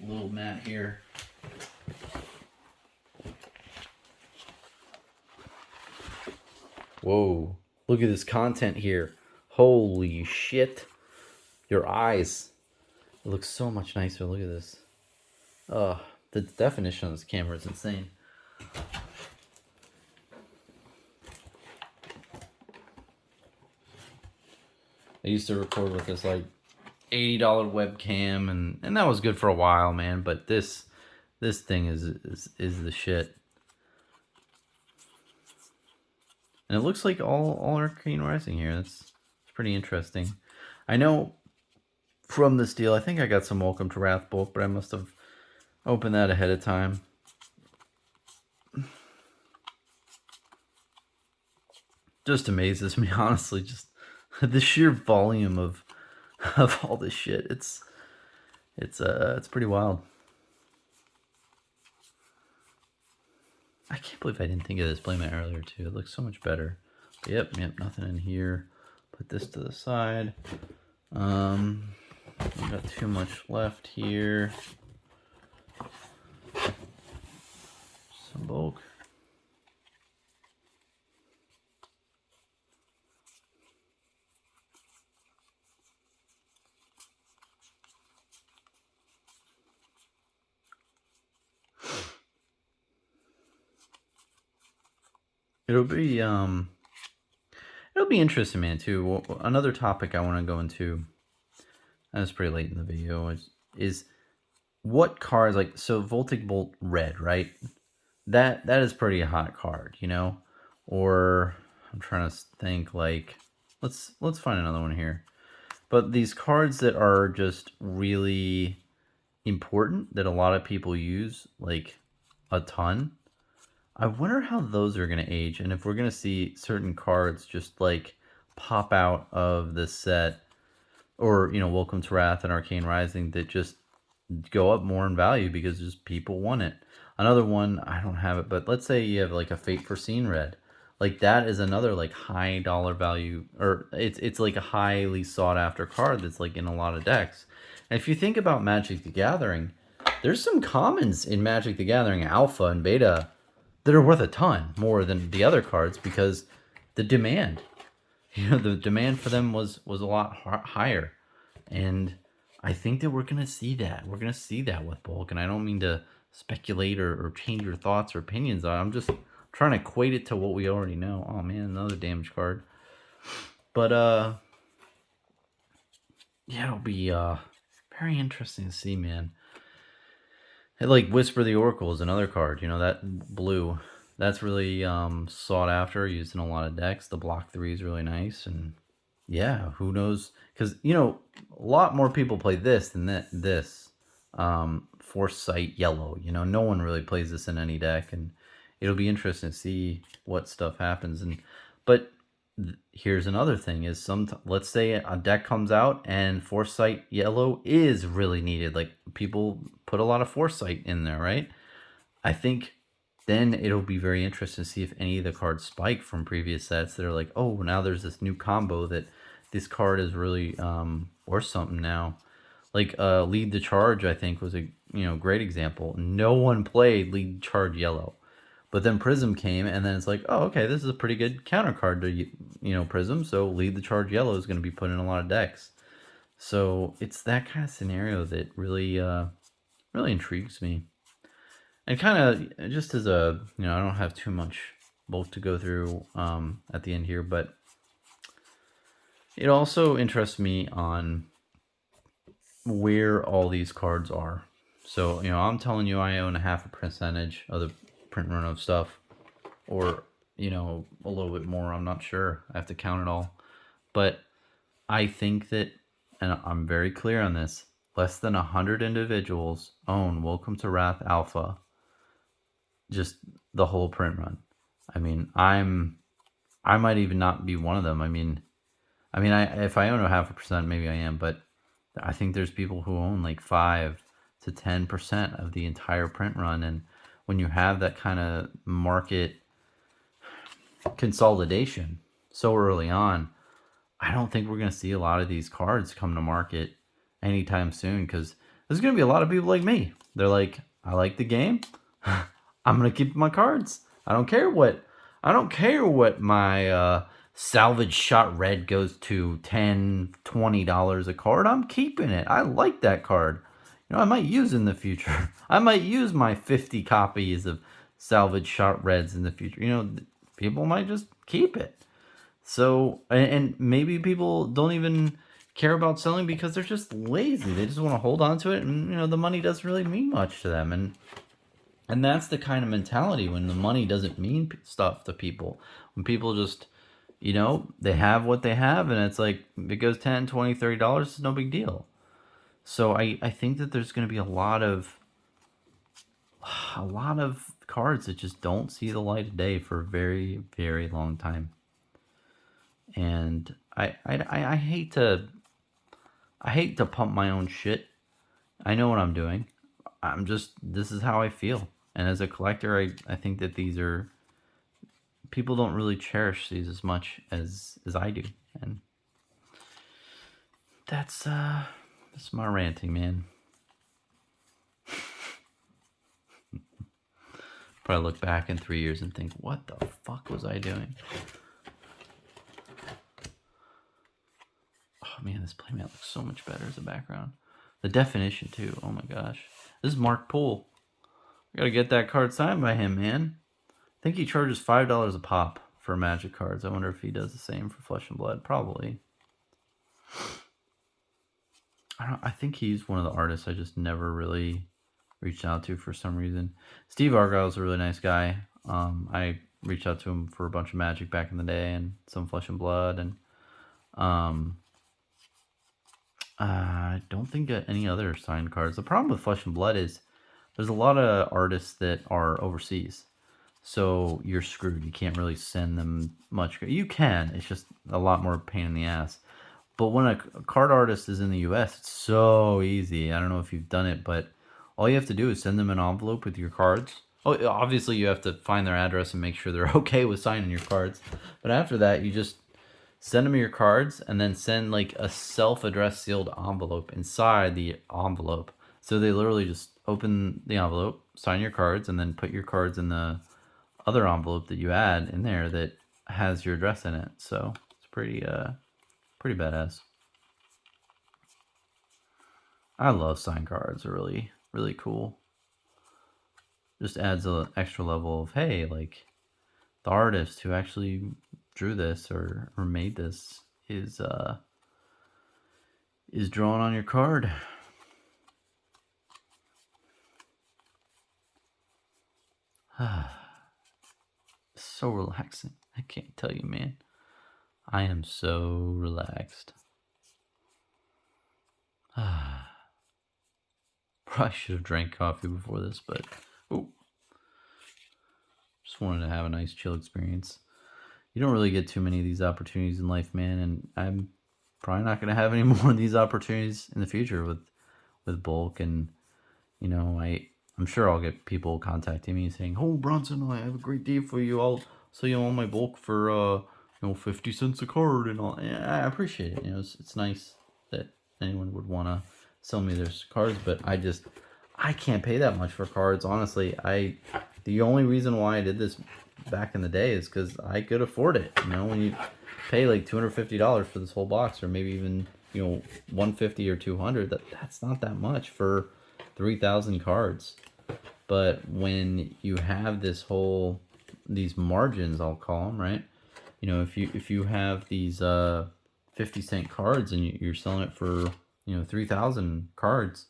S1: little mat here. Whoa. Look at this content here. Holy shit. Your eyes. It looks so much nicer. Look at this. The definition of this camera is insane. I used to record with this like $80 webcam, and that was good for a while, man. But this thing is the shit. And it looks like all Arcane Rising here. That's pretty interesting. I know from this deal, I think I got some Welcome to Wrath bulk, but I must have opened that ahead of time. Just amazes me, honestly. Just the sheer volume of all this shit. It's pretty wild. I can't believe I didn't think of this playmat earlier too. It looks so much better. But yep, nothing in here. Put this to the side. Not too much left here. Some bulk. It'll be interesting, man, too. Another topic I want to go into, and it's pretty late in the video, is what cards, like, so Voltic Bolt Red, right? That is pretty hot card, you know? Or I'm trying to think, like, let's find another one here. But these cards that are just really important, that a lot of people use, like, a ton, I wonder how those are going to age, and if we're going to see certain cards just, like, pop out of the set, or, you know, Welcome to Wrath and Arcane Rising, that just go up more in value because just people want it. Another one, I don't have it, but let's say you have, like, a Fate Foreseen Red. Like, that is another, like, high dollar value, or it's like a highly sought after card that's, like, in a lot of decks. And if you think about Magic the Gathering, there's some commons in Magic the Gathering Alpha and Beta that are worth a ton more than the other cards because the demand, you know, the demand for them was a lot higher. And I think that we're going to see that. We're going to see that with bulk. And I don't mean to speculate or change your thoughts or opinions on it. I'm just trying to equate it to what we already know. Oh, man, another damage card. But, yeah, it'll be very interesting to see, man. Like Whisper the Oracle is another card, you know, that blue. That's really sought after, used in a lot of decks. The block 3 is really nice, and yeah, who knows? Because, you know, a lot more people play this than this. Foresight Yellow. You know, no one really plays this in any deck, and it'll be interesting to see what stuff happens. But here's another thing: is let's say a deck comes out and Foresight Yellow is really needed. Like people put a lot of Foresight in there, right? I think then it'll be very interesting to see if any of the cards spike from previous sets that are like, oh, now there's this new combo that this card is really worth something now. Like Lead the Charge, I think, was a great example. No one played Lead Charge Yellow. But then Prism came, and then it's like, oh, okay, this is a pretty good counter card to Prism, so Lead the Charge Yellow is going to be put in a lot of decks. So it's that kind of scenario that really really intrigues me. And kind of just as a, I don't have too much bulk to go through at the end here, but it also interests me on where all these cards are. So, I'm telling you I own a 0.5% of the print run of stuff, or, a little bit more. I'm not sure. I have to count it all. But I think that, and I'm very clear on this, less than 100 individuals own Welcome to Wrath Alpha, just the whole print run. I mean, I might even not be one of them. I mean, if I own a 0.5%, maybe I am, but I think there's people who own like 5 to 10% of the entire print run. And when you have that kind of market consolidation so early on, I don't think we're going to see a lot of these cards come to market anytime soon, because there's going to be a lot of people like me. They're like, I like the game. I'm going to keep my cards. I don't care what my salvage shot red goes to $10, $20 a card. I'm keeping it. I like that card. I might use in the future. I might use my 50 copies of salvage shot reds in the future. People might just keep it. So, and maybe people don't even care about selling because they're just lazy. They just want to hold on to it, and the money doesn't really mean much to them. And that's the kind of mentality when the money doesn't mean stuff to people. When people just, they have what they have, and it's like, if it goes $10, $20, $30, it's no big deal. So I think that there's going to be a lot of cards that just don't see the light of day for a very, very long time. And I hate to pump my own shit. I know what I'm doing. This is how I feel. And as a collector, I think that these are, people don't really cherish these as much as I do. And that's my ranting, man. Probably look back in 3 years and think, what the fuck was I doing? Oh man, this playmat looks so much better as a background. The definition too, oh my gosh. This is Mark Poole. I gotta get that card signed by him, man. I think he charges $5 a pop for Magic cards. I wonder if he does the same for Flesh and Blood. Probably. I think he's one of the artists I just never really reached out to for some reason. Steve Argyle's a really nice guy. I reached out to him for a bunch of Magic back in the day and some Flesh and Blood, and I don't think any other signed cards. The problem with Flesh and Blood is there's a lot of artists that are overseas, so you're screwed. You can't really send them much. You can. It's just a lot more pain in the ass. But when a card artist is in the US, it's so easy. I don't know if you've done it, but all you have to do is send them an envelope with your cards. Oh, obviously you have to find their address and make sure they're okay with signing your cards. But after that, you just send them your cards and then send like a self-addressed sealed envelope inside the envelope. So they literally just open the envelope, sign your cards, and then put your cards in the other envelope that you add in there that has your address in it. So it's pretty badass. I love signed cards. They're really, really cool. Just adds an extra level of, hey, like the artist who actually drew this or made this is drawn on your card. So relaxing. I can't tell you, man. I am so relaxed. Probably should have drank coffee before this, but just wanted to have a nice chill experience. You don't really get too many of these opportunities in life, man, and I'm probably not going to have any more of these opportunities in the future with bulk. And you know, I'm sure I'll get people contacting me saying, "Oh, Bronson, I have a great deal for you. I'll sell you all my bulk for 50 cents a card and all." Yeah, I appreciate it. You know, it's nice that anyone would want to sell me their cards, but I can't pay that much for cards. Honestly, the only reason why I did this back in the day is because I could afford it. You know, when you pay like $250 for this whole box, or maybe even $150 or $200, that's not that much for 3,000 cards. But when you have these margins, I'll call them, right? You know, if you have these 50-cent cards and you're selling it for 3,000 cards,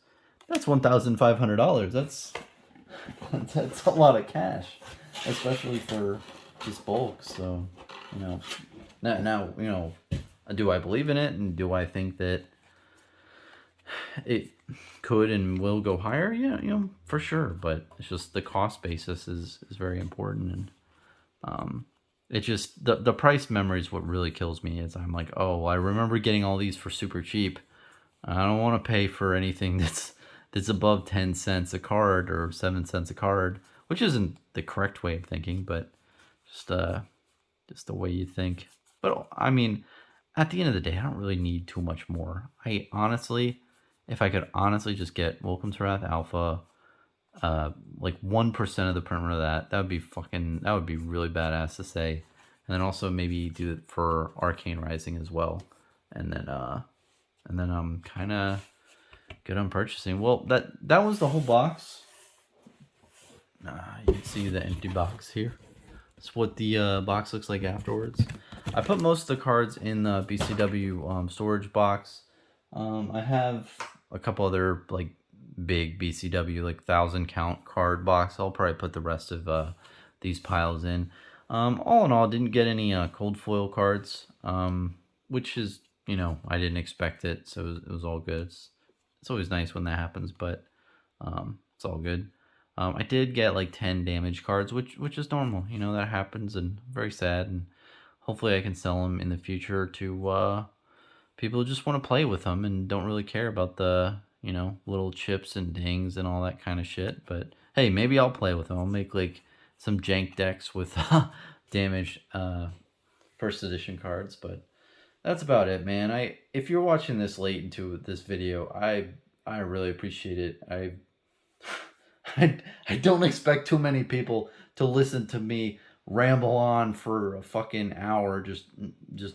S1: that's $1,500. That's a lot of cash, especially for just bulk. So now do I believe in it, and do I think that it could and will go higher? Yeah, for sure. But it's just the cost basis is very important, and it just the price memory is what really kills me. Is I'm like, oh, well, I remember getting all these for super cheap. I don't want to pay for anything that's above 10 cents a card or 7 cents a card, which isn't the correct way of thinking, but just the way you think. But I mean, at the end of the day, I don't really need too much more. I honestly, if I could honestly just get Welcome to Wrath Alpha, like 1% of the print run of that would be really badass to say. And then also maybe do it for Arcane Rising as well. And then I'm kind of good on purchasing. Well, that was the whole box. You can see the empty box here. That's what the box looks like afterwards. I put most of the cards in the BCW storage box. I have a couple other like big BCW like 1,000 count card box. I'll probably put the rest of these piles in. All in all, didn't get any cold foil cards, which is, I didn't expect it, so it was all good. It's always nice when that happens, but it's all good. I did get like 10 damage cards, which is normal. That happens, and very sad. And hopefully I can sell them in the future to people who just want to play with them and don't really care about the little chips and dings and all that kind of shit. But hey, maybe I'll play with them. I'll make like some jank decks with damaged first edition cards. But that's about it, man. If you're watching this late into this video, I really appreciate it. I don't expect too many people to listen to me ramble on for a fucking hour, just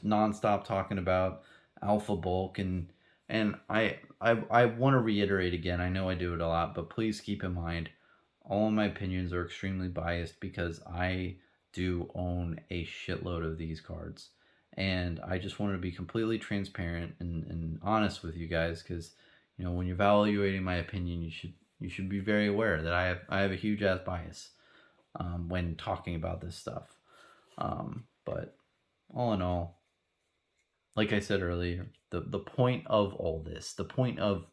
S1: nonstop talking about alpha bulk, and I want to reiterate again. I know I do it a lot, but please keep in mind, all of my opinions are extremely biased because I do own a shitload of these cards, and I just wanted to be completely transparent and honest with you guys, because when you're evaluating my opinion, you should be very aware that I have a huge ass bias when talking about this stuff. But all in all, like I said earlier, the point of all this, the point of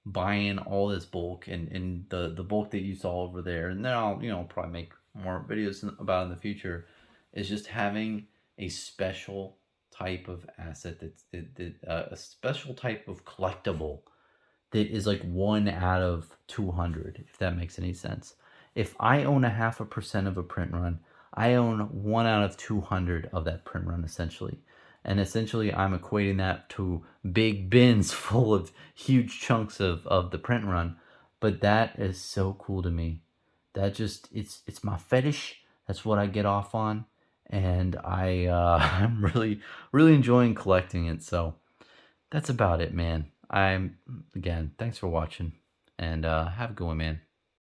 S1: buying all this bulk and the bulk that you saw over there, and then I'll probably make more videos about it in the future, is just having a special type of asset that a special type of collectible that is like 1 out of 200, if that makes any sense. If I own 0.5% of a print run, I own 1 out of 200 of that print run, essentially. And essentially, I'm equating that to big bins full of huge chunks of the print run. But that is so cool to me. That just, it's my fetish. That's what I get off on. And I'm really, really enjoying collecting it. So that's about it, man. Again, thanks for watching, and have a good one, man.